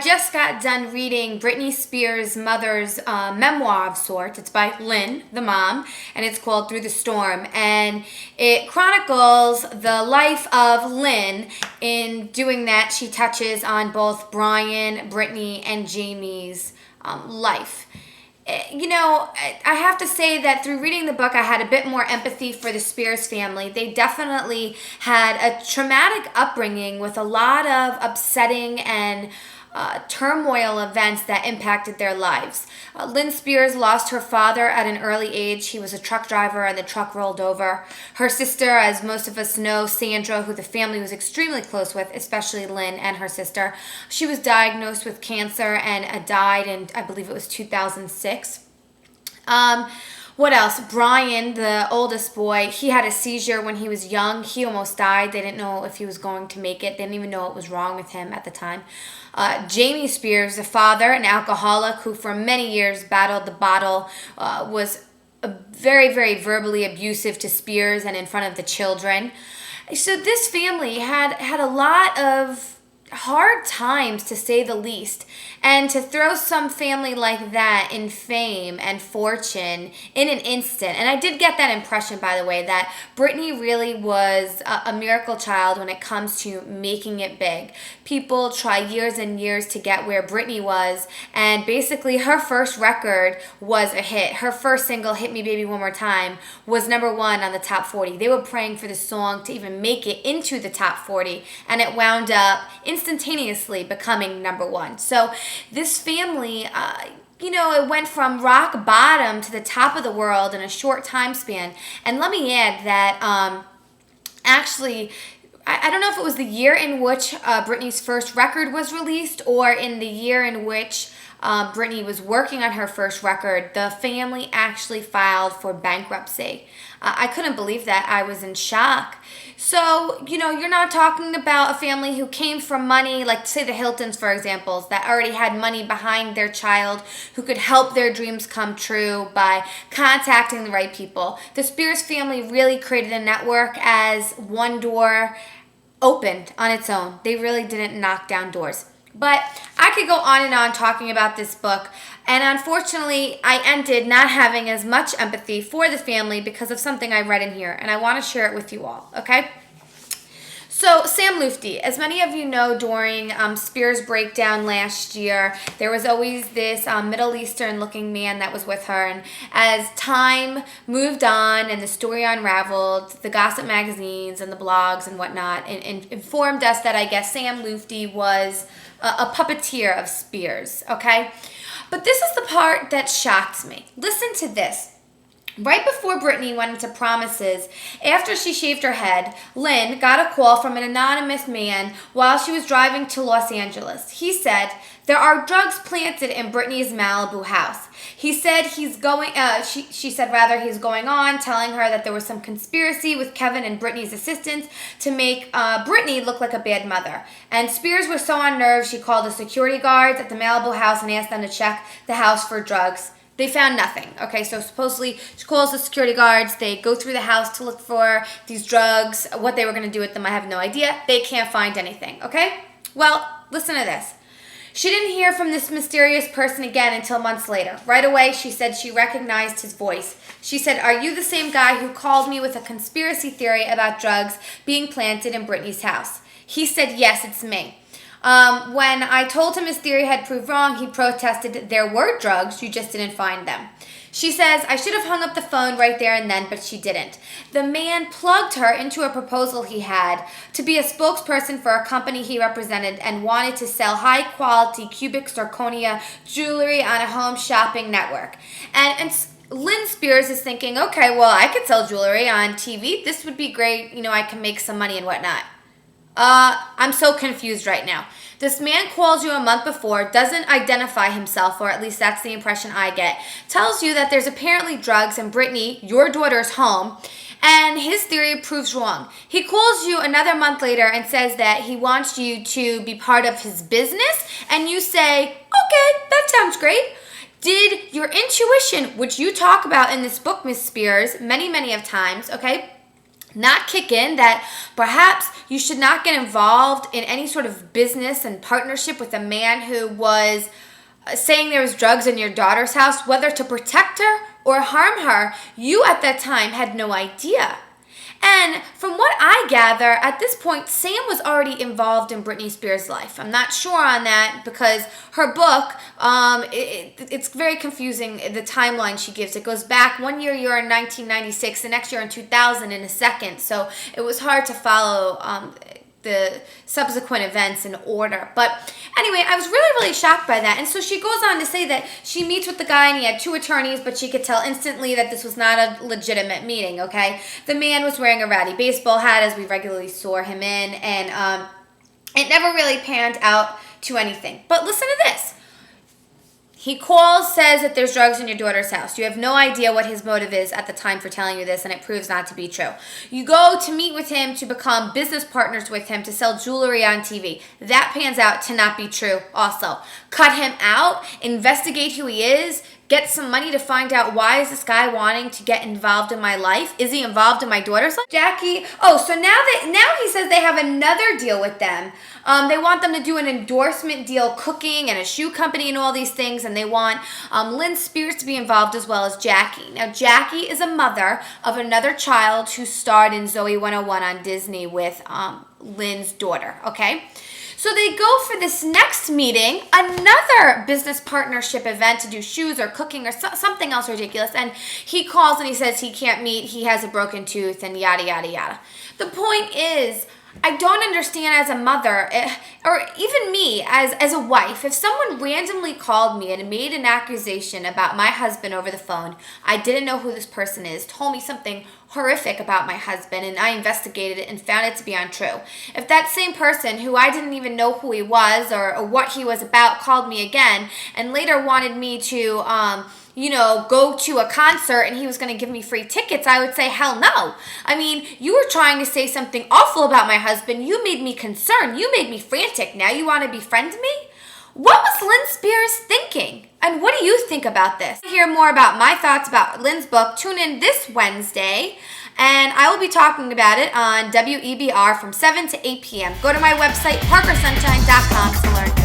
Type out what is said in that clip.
just got done reading Britney Spears' mother's memoir of sorts. It's by Lynne, the mom, and it's called Through the Storm. And it chronicles the life of Lynne. In doing that, she touches on both Brian, Britney, and Jamie's life. You know, I have to say that through reading the book, I had a bit more empathy for the Spears family. They definitely had a traumatic upbringing with a lot of upsetting and turmoil events that impacted their lives. Lynne Spears lost her father at an early age. He was a truck driver and the truck rolled over. Her sister, as most of us know, Sandra, who the family was extremely close with, especially Lynne and her sister, she was diagnosed with cancer and died in, I believe it was 2006. What else? Brian, the oldest boy, he had a seizure when he was young. He almost died. They didn't know if he was going to make it. They didn't even know what was wrong with him at the time. Jamie Spears, the father, an alcoholic who for many years battled the bottle, was very, very verbally abusive to Spears and in front of the children. So this family had a lot of hard times, to say the least. And to throw some family like that in fame and fortune in an instant. And I did get that impression, by the way, that Britney really was a miracle child when it comes to making it big. People try years and years to get where Britney was, and basically her first record was a hit. Her first single, Hit Me Baby One More Time, was number 1 on the top 40. They were praying for the song to even make it into the top 40, and it wound up instantaneously becoming number 1. So this family, it went from rock bottom to the top of the world in a short time span. And let me add that actually, I don't know if it was the year in which Britney's first record was released or in the year in which Britney was working on her first record, the family actually filed for bankruptcy. I couldn't believe that. I was in shock. So, you're not talking about a family who came from money, like say the Hiltons, for example, that already had money behind their child, who could help their dreams come true by contacting the right people. The Spears family really created a network as one door opened on its own. They really didn't knock down doors. But I could go on and on talking about this book, and unfortunately, I ended not having as much empathy for the family because of something I read in here, and I want to share it with you all, okay? So, Sam Lutfi, as many of you know, during Spears' breakdown last year, there was always this Middle Eastern-looking man that was with her, and as time moved on and the story unraveled, the gossip magazines and the blogs and whatnot informed us that I guess Sam Lutfi was a puppeteer of Spears, okay? But this is the part that shocked me. Listen to this. Right before Britney went into promises, after she shaved her head, Lynne got a call from an anonymous man while she was driving to Los Angeles. He said, "There are drugs planted in Britney's Malibu house." He said he's going on, telling her that there was some conspiracy with Kevin and Britney's assistants to make Britney look like a bad mother. And Spears was so unnerved, she called the security guards at the Malibu house and asked them to check the house for drugs. They found nothing. Okay, so supposedly she calls the security guards. They go through the house to look for these drugs. What they were going to do with them, I have no idea. They can't find anything. Okay? Well, listen to this. She didn't hear from this mysterious person again until months later. Right away, she said she recognized his voice. She said, "Are you the same guy who called me with a conspiracy theory about drugs being planted in Britney's house?" He said, "Yes, it's me." When I told him his theory had proved wrong, he protested there were drugs, you just didn't find them. She says, "I should have hung up the phone right there and then, but she didn't." The man plugged her into a proposal he had to be a spokesperson for a company he represented and wanted to sell high-quality cubic zirconia jewelry on a home shopping network. And Lynne Spears is thinking, okay, well, I could sell jewelry on TV. This would be great. I can make some money and whatnot. I'm so confused right now. This man calls you a month before, doesn't identify himself, or at least that's the impression I get, tells you that there's apparently drugs in Britney, your daughter's home, and his theory proves wrong. He calls you another month later and says that he wants you to be part of his business, and you say, okay, that sounds great. Did your intuition, which you talk about in this book, Miss Spears, many, many of times, okay, not kick in, that perhaps you should not get involved in any sort of business and partnership with a man who was saying there was drugs in your daughter's house, whether to protect her or harm her. You at that time had no idea. And from what I gather, at this point, Sam was already involved in Britney Spears' life. I'm not sure on that because her book, it's very confusing, the timeline she gives. It goes back 1 year, you're in 1996, the next year in 2000 in a second. So it was hard to follow the subsequent events in order. But anyway, I was really shocked by that. And so she goes on to say that she meets with the guy and he had 2 attorneys, but she could tell instantly that this was not a legitimate meeting, okay? The man was wearing a ratty baseball hat, as we regularly saw him in, and it never really panned out to anything. But listen to this. He calls, says that there's drugs in your daughter's house. You have no idea what his motive is at the time for telling you this, and it proves not to be true. You go to meet with him to become business partners with him to sell jewelry on TV. That pans out to not be true also. Cut him out, investigate who he is, get some money to find out why is this guy wanting to get involved in my life? Is he involved in my daughter's life? Jackie, so now he says they have another deal with them. They want them to do an endorsement deal, cooking and a shoe company and all these things, and they want Lynne Spears to be involved as well as Jackie. Now, Jackie is a mother of another child who starred in Zoe 101 on Disney with Lynne's daughter, okay? So they go for this next meeting, another business partnership event to do shoes or cooking or something else ridiculous. And he calls and he says he can't meet, he has a broken tooth and yada, yada, yada. The point is, I don't understand as a mother, or even me as a wife, if someone randomly called me and made an accusation about my husband over the phone, I didn't know who this person is, told me something horrific about my husband, and I investigated it and found it to be untrue. If that same person, who I didn't even know who he was or what he was about, called me again and later wanted me to go to a concert and he was going to give me free tickets, I would say, hell no. I mean, you were trying to say something awful about my husband. You made me concerned. You made me frantic. Now you want to befriend me? What was Lynne Spears thinking? And what do you think about this? To hear more about my thoughts about Lynne's book, tune in this Wednesday, and I will be talking about it on WEBR from 7 to 8 p.m. Go to my website, parkersunshine.com, to learn